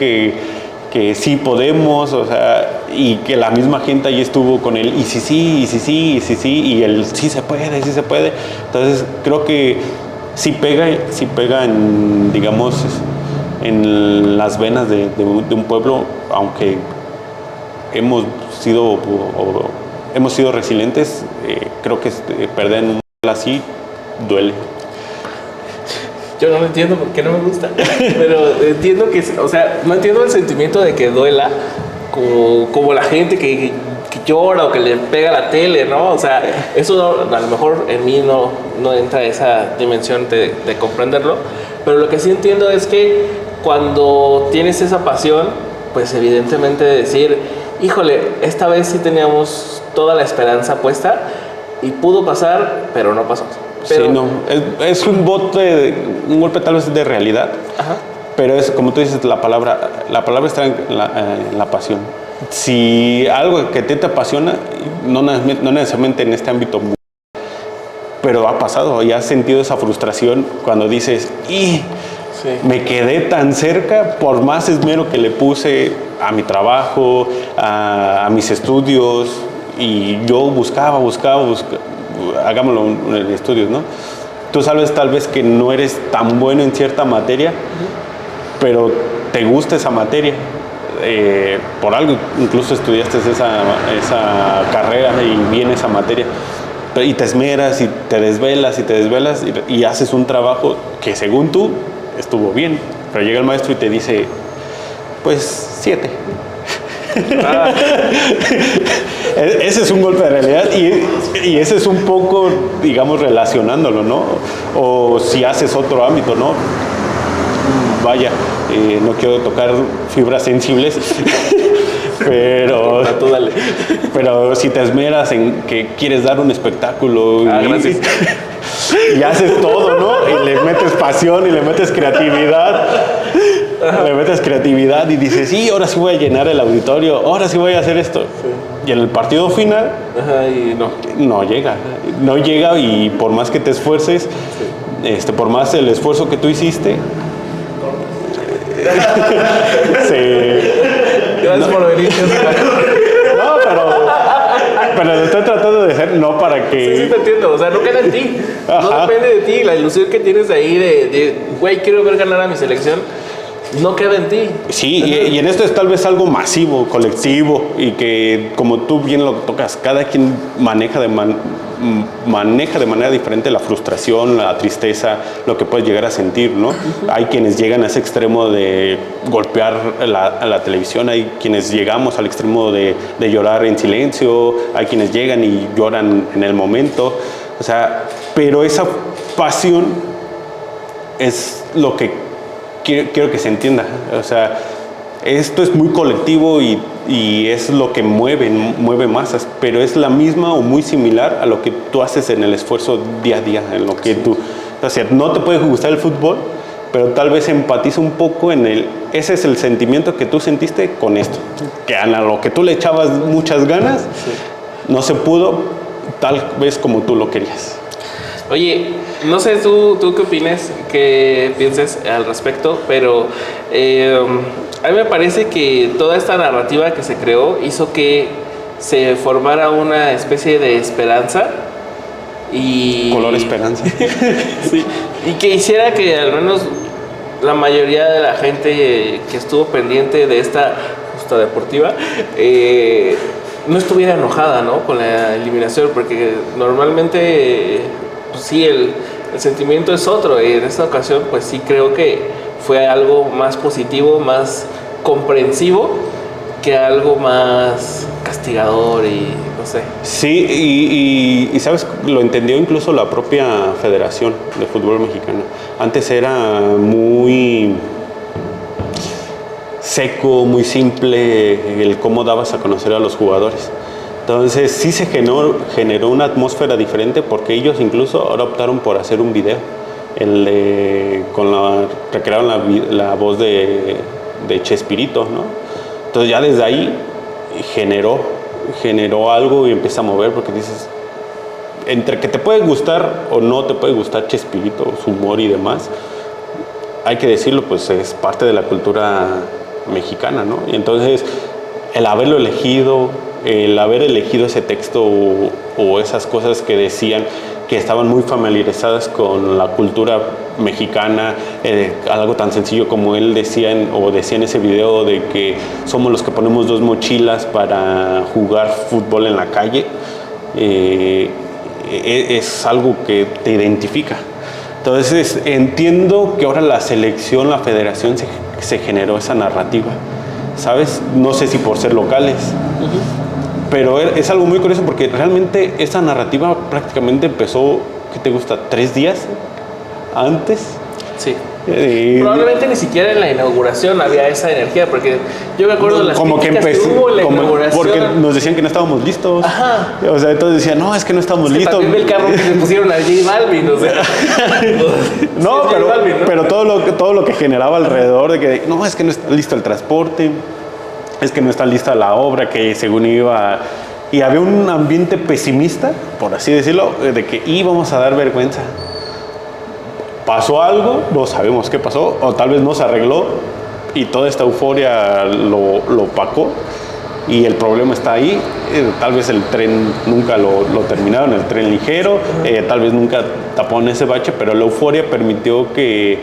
que sí podemos, o sea, y que la misma gente ahí estuvo con él, y sí, y el sí se puede. Entonces creo que sí pega en, digamos, en las venas de un pueblo, aunque hemos sido resilientes. Creo que perder en un mundial así duele. Yo no lo entiendo porque no me gusta, pero entiendo que, o sea, no entiendo el sentimiento de que duela como la gente que llora o que le pega la tele, ¿no? O sea, eso a lo mejor en mí no entra esa dimensión de comprenderlo, pero lo que sí entiendo es que cuando tienes esa pasión, pues evidentemente decir, híjole, esta vez sí teníamos toda la esperanza puesta y pudo pasar, pero no pasó. Pero, sí, no, es un golpe tal vez de realidad. Ajá. Pero es como tú dices, la palabra está en la pasión. Si algo que te apasiona, no necesariamente en este ámbito, pero ha pasado y has sentido esa frustración cuando dices, me quedé tan cerca, por más esmero que le puse a mi trabajo, a mis estudios, y yo buscaba, hagámoslo en estudios, ¿no? Tú sabes tal vez que no eres tan bueno en cierta materia, pero te gusta esa materia. Por algo incluso estudiaste esa carrera y viene esa materia. Y te esmeras y te desvelas y haces un trabajo que según tú estuvo bien, pero llega el maestro y te dice, pues 7. Ese es un golpe de realidad, y ese es un poco, digamos, relacionándolo, ¿no? O si haces otro ámbito, ¿no? Vaya, no quiero tocar fibras sensibles, pero si te esmeras en que quieres dar un espectáculo y haces todo, ¿no? Y le metes pasión y le metes creatividad. Y dices, sí, ahora sí voy a llenar el auditorio, ahora sí voy a hacer esto. Sí. Y en el partido final, y no llega, y por más que te esfuerces, por más el esfuerzo que tú hiciste, Gracias por venir. No, pero lo estoy tratando de hacer, no para que... Sí, te entiendo, o sea, no queda en ti. Ajá. No depende de ti, la ilusión que tienes ahí de güey, quiero ver ganar a mi selección, no queda en ti. Sí, y en esto es tal vez algo masivo, colectivo, y que, como tú bien lo tocas, cada quien maneja de manera diferente la frustración, la tristeza, lo que puedes llegar a sentir, ¿no? Hay quienes llegan a ese extremo de golpear a la televisión, hay quienes llegamos al extremo de llorar en silencio, hay quienes llegan y lloran en el momento, o sea, pero esa pasión es lo que quiero que se entienda. O sea, esto es muy colectivo y es lo que mueve masas, pero es la misma o muy similar a lo que tú haces en el esfuerzo día a día, en lo que tú... O sea, no te puede gustar el fútbol, pero tal vez empatizo un poco ese es el sentimiento que tú sentiste con esto, que a lo que tú le echabas muchas ganas, no se pudo tal vez como tú lo querías. Oye, no sé tú qué opines, qué pienses al respecto, pero a mí me parece que toda esta narrativa que se creó hizo que se formara una especie de esperanza y... Color esperanza. Sí, y que hiciera que al menos la mayoría de la gente que estuvo pendiente de esta justa deportiva no estuviera enojada, ¿no?, con la eliminación, porque normalmente pues sí, el sentimiento es otro, y en esta ocasión pues sí creo que fue algo más positivo, más comprensivo, que algo más castigador y no sé. Sí, y sabes, lo entendió incluso la propia Federación de Fútbol Mexicano. Antes era muy seco, muy simple el cómo dabas a conocer a los jugadores. Entonces sí se generó una atmósfera diferente, porque ellos incluso ahora optaron por hacer un video. Recrearon la voz de Chespirito, ¿no? Entonces ya desde ahí generó algo y empieza a mover, porque dices, entre que te puede gustar o no te puede gustar Chespirito, su humor y demás, hay que decirlo, pues es parte de la cultura mexicana, ¿no? Y entonces el haberlo elegido, el haber elegido ese texto o esas cosas que decían que estaban muy familiarizadas con la cultura mexicana, algo tan sencillo como él decía en ese video, de que somos los que ponemos 2 mochilas para jugar fútbol en la calle, es algo que te identifica. Entonces entiendo que ahora la selección, la federación se generó esa narrativa, ¿sabes? No sé si por ser locales, pero es algo muy curioso, porque realmente esa narrativa prácticamente empezó, ¿qué te gusta?, 3 días antes. Sí. Probablemente ni siquiera en la inauguración había esa energía, porque yo me acuerdo de las críticas que hubo en la inauguración. Porque nos decían que no estábamos listos. Ajá. O sea, entonces decían, no, es que no estamos listos. También del carro que se pusieron a J Balvin, o sea. No, pero todo lo que generaba alrededor de que, no, es que no está listo el transporte, es que no está lista la obra, que según iba... Y había un ambiente pesimista, por así decirlo, de que íbamos a dar vergüenza. Pasó algo, no sabemos qué pasó, o tal vez no se arregló y toda esta euforia lo opacó, y el problema está ahí. Tal vez el tren nunca lo terminaron, el tren ligero, tal vez nunca taparon ese bache, pero la euforia permitió que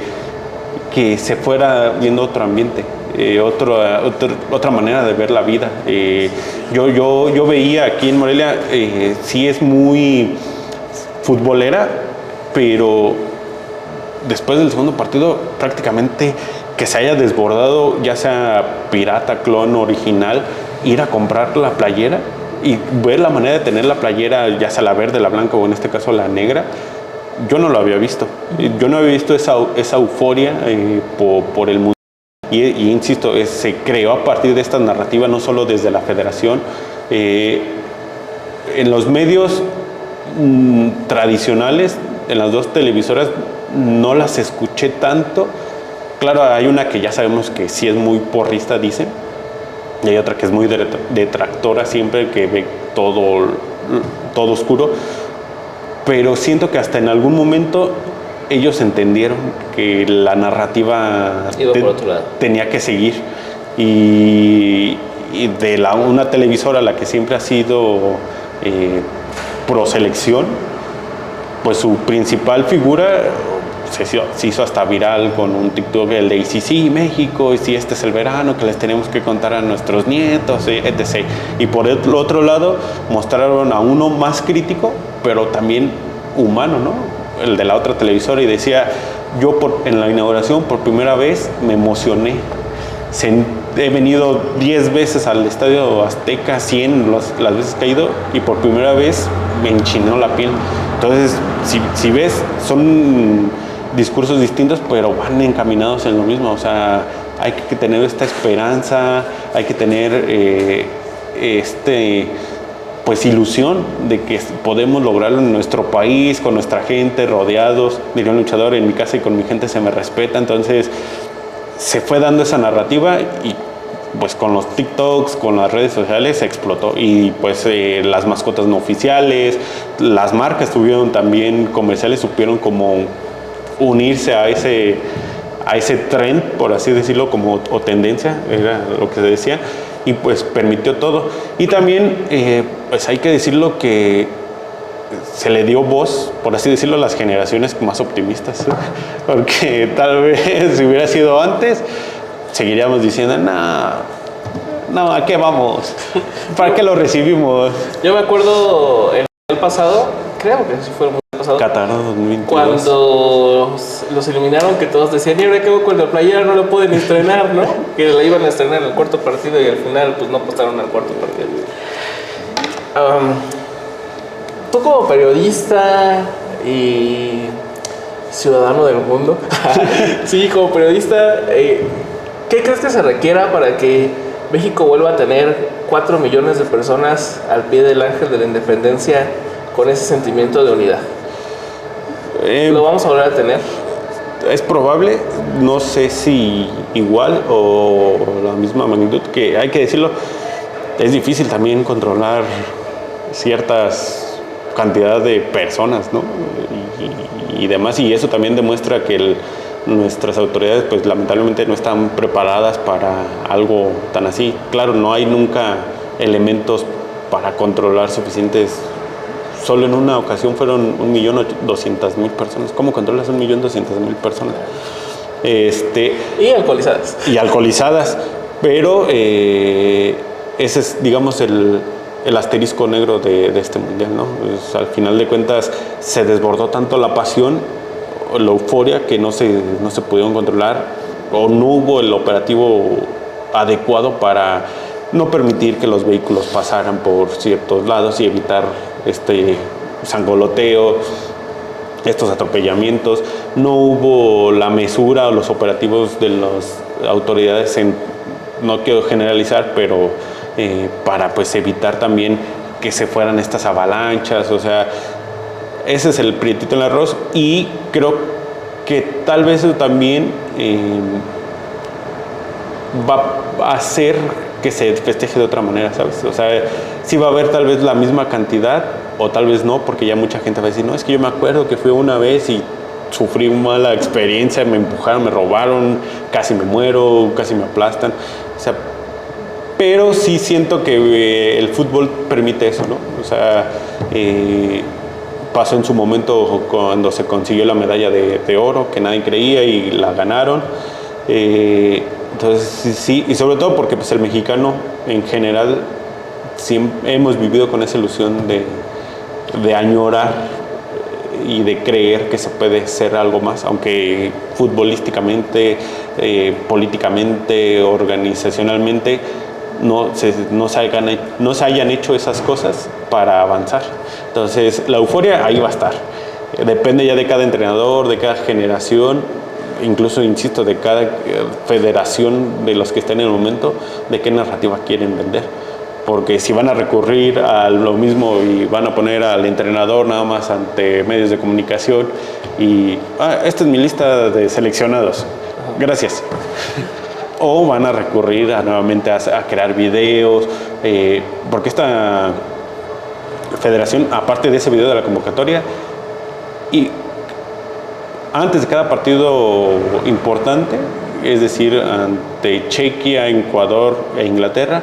se fuera viendo otro ambiente, otra manera de ver la vida. Yo veía aquí en Morelia, sí es muy futbolera, pero después del segundo partido, prácticamente que se haya desbordado, ya sea pirata, clon, original, ir a comprar la playera y ver la manera de tener la playera, ya sea la verde, la blanca o en este caso la negra, yo no lo había visto. Yo no había visto esa euforia por el mundo. Y insisto, se creó a partir de esta narrativa, no solo desde la federación. En los medios tradicionales, en las 2 televisoras, no las escuché tanto. Claro, hay una que ya sabemos que sí es muy porrista, dicen, y hay otra que es muy detractora siempre, que ve todo oscuro, pero siento que hasta en algún momento ellos entendieron que la narrativa tenía que seguir, y de una televisora, la que siempre ha sido pro selección, pues su principal figura se hizo hasta viral con un TikTok, el de sí, México, y si este es el verano que les tenemos que contar a nuestros nietos, etc. Y por el otro lado mostraron a uno más crítico, pero también humano, ¿no? El de la otra televisora, y decía, yo en la inauguración por primera vez me emocioné. He venido 10 veces al Estadio Azteca, 100 las veces que he ido, y por primera vez me enchinó la piel. Entonces, si ves, son discursos distintos, pero van encaminados en lo mismo. O sea, hay que tener esta esperanza, hay que tener pues ilusión de que podemos lograrlo en nuestro país, con nuestra gente, rodeados, diría un luchador, en mi casa y con mi gente se me respeta. Entonces se fue dando esa narrativa y pues con los TikToks, con las redes sociales se explotó, y pues las mascotas no oficiales, las marcas tuvieron también comerciales, supieron como unirse a ese trend, por así decirlo, como o tendencia, era lo que se decía, y pues permitió todo. Y también pues hay que decirlo que se le dio voz, por así decirlo, a las generaciones más optimistas, porque tal vez si hubiera sido antes, seguiríamos diciendo, no, ¿a qué vamos? ¿Para qué lo recibimos? Yo me acuerdo el pasado, creo que sí fue el pasado, Qatar 2022. cuando los eliminaron, que todos decían, ¿y ahora qué hago con la playera? No lo pueden estrenar, ¿no? Que la iban a estrenar en el cuarto partido y al final pues no apostaron al cuarto partido. Tú como periodista y ciudadano del mundo, sí, como periodista, ¿qué crees que se requiera para que México vuelva a tener 4 millones de personas al pie del ángel de la independencia con ese sentimiento de unidad? ¿Lo vamos a volver a tener? Es probable, no sé si igual o la misma magnitud, que hay que decirlo, es difícil también controlar ciertas cantidad de personas, ¿no? Y demás, y eso también demuestra que nuestras autoridades pues lamentablemente no están preparadas para algo tan así. Claro, no hay nunca elementos para controlar suficientes. Solo en una ocasión fueron 1.200.000 personas. ¿Cómo controlas 1.200.000 personas? Y alcoholizadas. Y alcoholizadas, pero ese es, digamos, el asterisco negro de este mundial, ¿no? Pues, al final de cuentas se desbordó tanto la pasión, la euforia, que no se pudieron controlar, o no hubo el operativo adecuado para no permitir que los vehículos pasaran por ciertos lados y evitar este sangoloteo, estos atropellamientos. No hubo la mesura o los operativos de las autoridades, no quiero generalizar, pero para pues evitar también que se fueran estas avalanchas. O sea, ese es el prietito en el arroz, y creo que tal vez eso también va a hacer que se festeje de otra manera, ¿sabes? O sea, sí va a haber tal vez la misma cantidad, o tal vez no, porque ya mucha gente va a decir, no, es que yo me acuerdo que fui una vez y sufrí una mala experiencia, me empujaron, me robaron, casi me muero, casi me aplastan. O sea, pero sí siento que el fútbol permite eso, ¿no? O sea, pasó en su momento cuando se consiguió la medalla de oro, que nadie creía y la ganaron. Entonces sí, y sobre todo porque pues el mexicano en general siempre hemos vivido con esa ilusión de añorar y de creer que se puede ser algo más, aunque futbolísticamente, políticamente, organizacionalmente no se hayan hecho esas cosas para avanzar. Entonces la euforia ahí va a estar, depende ya de cada entrenador, de cada generación, incluso, insisto, de cada federación de los que estén en el momento, de qué narrativa quieren vender. Porque si van a recurrir a lo mismo y van a poner al entrenador nada más ante medios de comunicación y esta es mi lista de seleccionados, gracias. O van a recurrir nuevamente a crear videos, porque esta federación, aparte de ese video de la convocatoria, y antes de cada partido importante, es decir, ante Chequia, Ecuador e Inglaterra,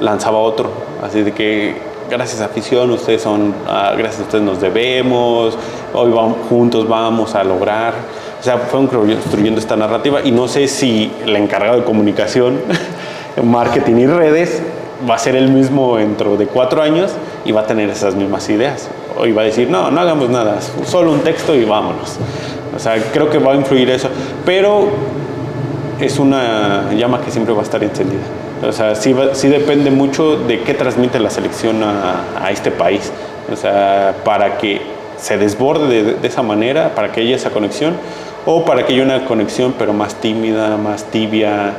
lanzaba otro, así de que gracias afición, gracias a ustedes nos debemos, hoy juntos vamos a lograr. O sea, fueron construyendo esta narrativa, y no sé si el encargado de comunicación, marketing y redes va a ser el mismo dentro de 4 años y va a tener esas mismas ideas. Hoy va a decir, no hagamos nada, solo un texto y vámonos. O sea, creo que va a influir eso, pero es una llama que siempre va a estar encendida. O sea, sí depende mucho de qué transmite la selección a este país. O sea, para que se desborde de esa manera, para que haya esa conexión, o para que haya una conexión pero más tímida, más tibia,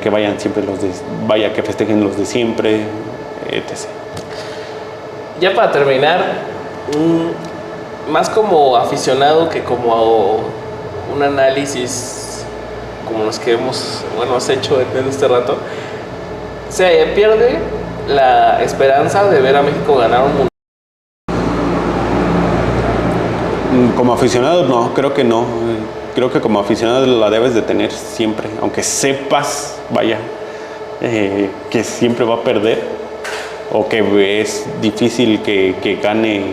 que vayan siempre que festejen los de siempre, etc. ya para terminar, más como aficionado que como un análisis como los que hemos hecho en este rato, se pierde la esperanza de ver a México ganar un mundial. Como aficionado, no, creo que no. Creo que como aficionado la debes de tener siempre, aunque sepas, que siempre va a perder o que es difícil que gane,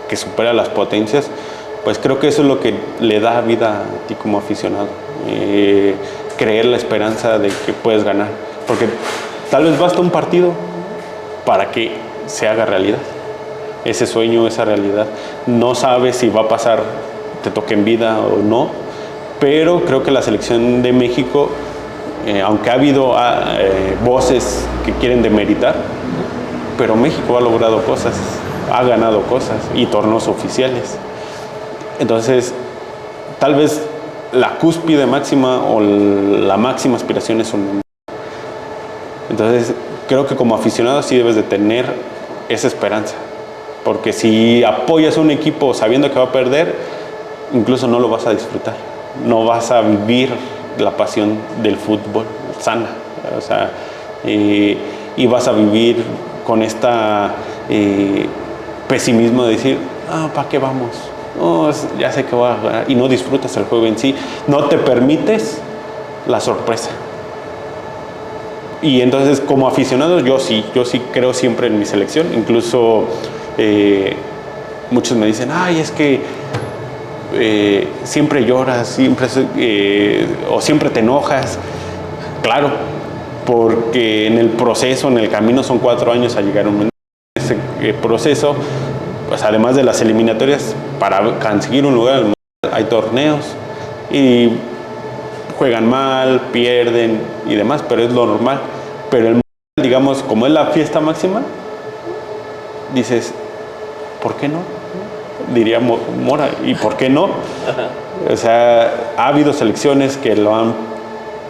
que supera las potencias, pues creo que eso es lo que le da vida a ti como aficionado. Creer la esperanza de que puedes ganar, porque tal vez basta un partido para que se haga realidad ese sueño, esa realidad. No sabes si va a pasar, te toque en vida o no, pero creo que la selección de México, aunque ha habido voces que quieren demeritar, pero México ha logrado cosas, ha ganado cosas y torneos oficiales. Entonces, tal vez la cúspide máxima o la máxima aspiración es un mundial. Entonces, creo que como aficionado sí debes de tener esa esperanza, porque si apoyas a un equipo sabiendo que va a perder, incluso no lo vas a disfrutar, no vas a vivir la pasión del fútbol sana, o sea, y vas a vivir con esta pesimismo de decir, ¿para qué vamos? No, ya sé que va a ganar, y no disfrutas el juego en sí, no te permites la sorpresa. Y entonces como aficionado yo sí creo siempre en mi selección, incluso muchos me dicen, es que siempre lloras, o siempre te enojas. Claro, porque en el proceso, en el camino son 4 años a llegar a un mundial. Ese proceso, pues además de las eliminatorias, para conseguir un lugar hay torneos y juegan mal, pierden y demás, pero es lo normal. Pero el mundial, digamos, como es la fiesta máxima, dices, ¿por qué no? Diría Mora, ¿y por qué no? O sea, ha habido selecciones que lo han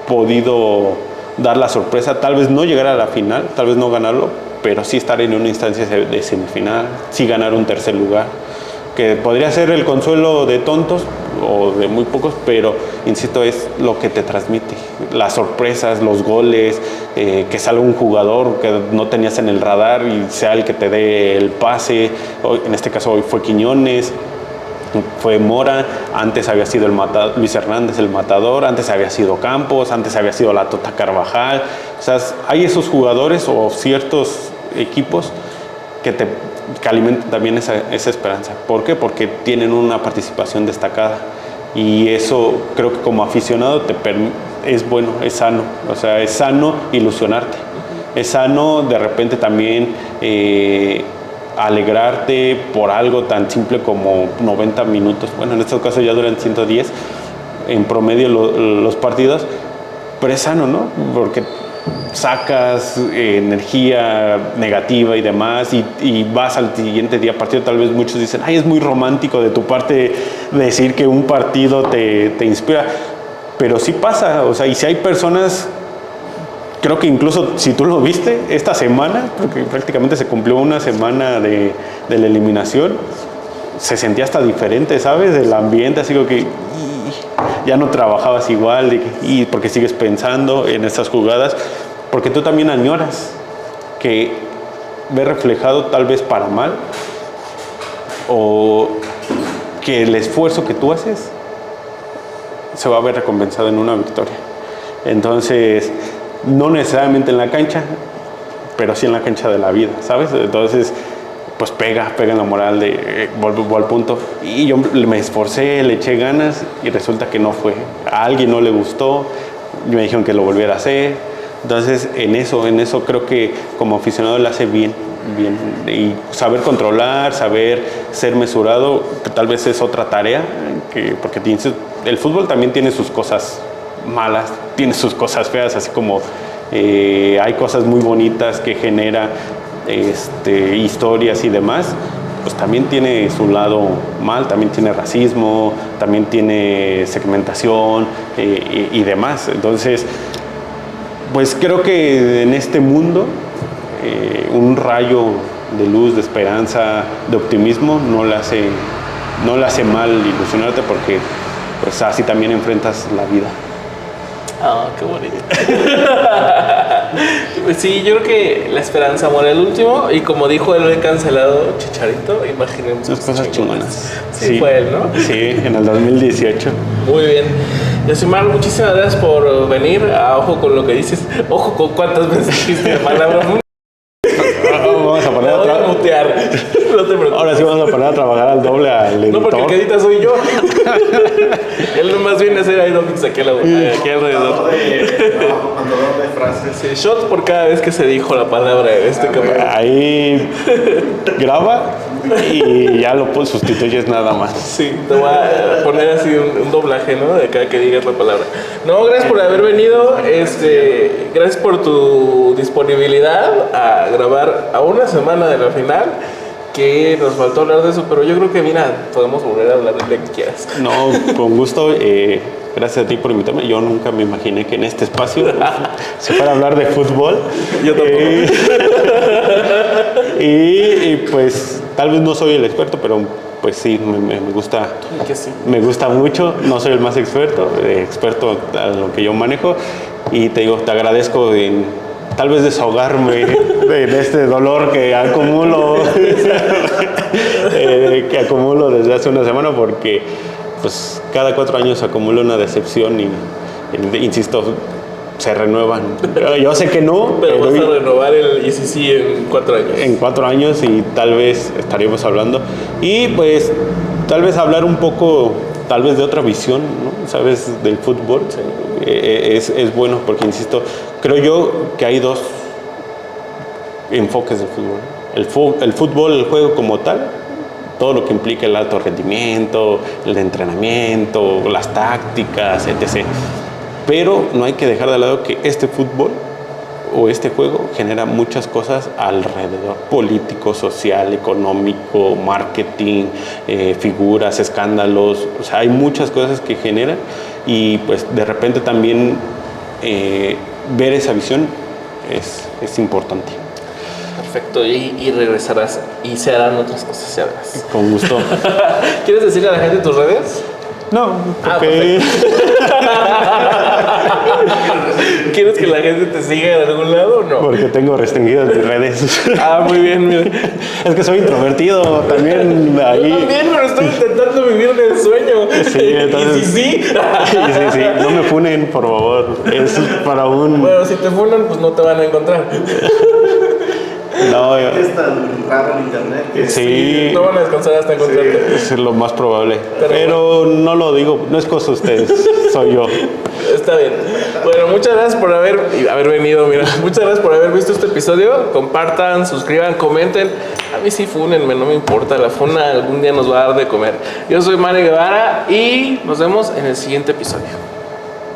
podido dar la sorpresa, tal vez no llegar a la final, tal vez no ganarlo, pero sí estar en una instancia de semifinal, sí ganar un tercer lugar, que podría ser el consuelo de tontos o de muy pocos, pero insisto, es lo que te transmite, las sorpresas, los goles, que salga un jugador que no tenías en el radar y sea el que te dé el pase. Hoy, en este caso hoy fue Quiñones, fue Mora, antes había sido Luis Hernández el matador, antes había sido Campos, antes había sido la Tota Carvajal. O sea, hay esos jugadores o ciertos equipos que alimentan también esa esperanza. ¿Por qué? Porque tienen una participación destacada y eso creo que como aficionado es bueno, es sano. O sea, es sano ilusionarte, es sano de repente también alegrarte por algo tan simple como 90 minutos. Bueno, en estos casos ya duran 110 en promedio los partidos, pero es sano, ¿no? Porque sacas energía negativa y demás y vas al siguiente día partido. Tal vez muchos dicen, es muy romántico de tu parte decir que un partido te inspira, pero sí pasa. O sea, y si hay personas, creo que incluso si tú lo viste esta semana, porque prácticamente se cumplió una semana de la eliminación, se sentía hasta diferente, ¿sabes? El ambiente, así como que ya no trabajabas igual, y porque sigues pensando en estas jugadas, porque tú también añoras que ve reflejado tal vez para mal, o que el esfuerzo que tú haces se va a ver recompensado en una victoria. Entonces, no necesariamente en la cancha, pero sí en la cancha de la vida, ¿sabes? Entonces, pues pega en la moral de vuelvo al punto. Y yo me esforcé, le eché ganas y resulta que no fue. A alguien no le gustó, me dijeron que lo volviera a hacer. Entonces, en eso creo que como aficionado le hace bien. Y saber controlar, saber ser mesurado, que tal vez es otra tarea, porque el fútbol también tiene sus cosas malas, tiene sus cosas feas, así como hay cosas muy bonitas que genera historias y demás, pues también tiene su lado mal, también tiene racismo, también tiene segmentación y demás. Entonces, pues creo que en este mundo un rayo de luz, de esperanza, de optimismo, no le hace mal ilusionarte porque pues así también enfrentas la vida. Ah, qué bonito. Pues sí, yo creo que la esperanza muere el último. Y como dijo el cancelado Chicharito, imaginemos Las cosas chingonas. Sí, fue él, ¿no? Sí, en el 2018. Muy bien. Yosimar, muchísimas gracias por venir. Ojo con lo que dices. Ojo con cuántas veces dijiste la palabra. Vamos a poner Voy a mutear. No te preocupes. Ahora sí vamos a poner a trabajar al doble al editor. No, porque el que edita soy yo. Él nomás viene a hacer aerobics aquí alrededor. Pantalón de frases. Sí, shot por cada vez que se dijo la palabra de este camarada. Ahí graba y ya lo sustituyes nada más. Sí, te voy a poner así un doblaje, ¿no? De cada que digas la palabra. No, gracias por haber venido. Gracias por tu disponibilidad a grabar a una semana de la final. Que nos faltó hablar de eso, pero yo creo que, mira, podemos volver a hablar de lo que quieras. No, con gusto. Gracias a ti por invitarme. Yo nunca me imaginé que en este espacio se fuera a hablar de fútbol. Yo tampoco. Y pues tal vez no soy el experto, pero pues sí, me gusta. Que sí. Me gusta mucho. No soy el más experto a lo que yo manejo. Y te digo, te agradezco en tal vez desahogarme de este dolor que acumulo desde hace una semana, porque pues cada 4 años acumulo una decepción y insisto, se renuevan. Yo sé que no, pero vas a renovar el ICC en 4 años. En 4 años y tal vez estaríamos hablando. Y pues tal vez hablar un poco, tal vez de otra visión, ¿no? ¿Sabes? Del fútbol. Sí. Es bueno porque, insisto, creo yo que hay 2 enfoques del fútbol. El fútbol, el juego como tal, todo lo que implica el alto rendimiento, el entrenamiento, las tácticas, etc. Pero no hay que dejar de lado que este fútbol o este juego genera muchas cosas alrededor: político, social, económico, marketing, figuras, escándalos. O sea, hay muchas cosas que generan y pues de repente también ver esa visión es importante. Perfecto, y regresarás y se harán otras cosas, ya verás. Con gusto. ¿Quieres decirle a la gente tus redes? No, porque... ¿Quieres que la gente te siga en algún lado o no? Porque tengo restringidas mis redes. Muy bien, mira. Es que soy introvertido también. Ahí. Yo también, pero estoy intentando vivir en el sueño. Sí, entonces... ¿Y si sí? Sí. No me funen, por favor. Es para un... Bueno, si te funan, pues no te van a encontrar. No, Es tan raro el internet que sí, no van a descansar hasta encontrarte. es lo más probable. Pero Pero no lo digo, no es cosa de ustedes, soy yo. Está bien. Bueno, muchas gracias por haber venido. Mira, muchas gracias por haber visto este episodio. Compartan, suscriban, comenten. A mí sí fúnenme, no me importa. La funa algún día nos va a dar de comer. Yo soy Mario Guevara y nos vemos en el siguiente episodio.